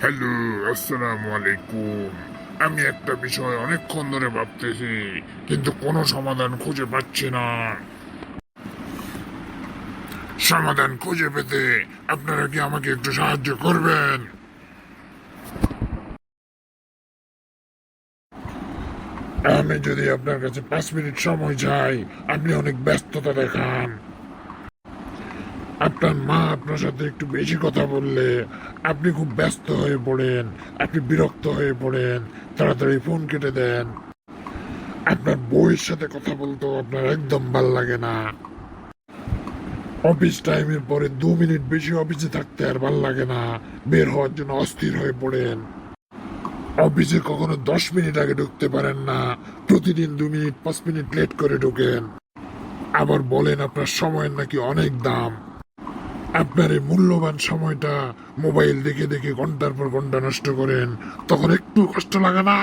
Hello, আসসালামু আলাইকুম। আমি একটা বিষয় অনেকক্ষণ ধরে ভাবতেছি, কিন্তু কোনো সমাধান খুঁজে পাচ্ছি না। সমাধান খুঁজে পেতে আপনারা কি আমাকে একটু সাহায্য করবেন? আমি যদি আপনার কাছে 5 মিনিট সময় চাই, আপনি অনেক ব্যস্ততা দেখান। আপনার মা আপনার সাথে একটু বেশি কথা বললে আপনি খুব ব্যস্ত হয়ে পড়েন, আপনি বিরক্ত হয়ে পড়েন, তাড়াতাড়ি ফোন কেটে দেন। আপনার বউয়ের সাথে কথা বলতেও আপনার একদম ভাল লাগে না। অফিস টাইমের পরে 2 মিনিট বেশি অফিসে থাকতে আর ভাল লাগে না, বের হওয়ার জন্য অস্থির হয়ে পড়েন। অফিসে কখনো 10 মিনিট আগে ঢুকতে পারেন না, প্রতিদিন 2 মিনিট 5 মিনিট লেট করে ঢোকেন। আবার বলেন আপনার সময়ের নাকি অনেক দাম। আপনার এই মূল্যবান সময়টা মোবাইল দেখে দেখে ঘন্টার পর ঘন্টা নষ্ট করেন, তখন একটু কষ্ট লাগে না?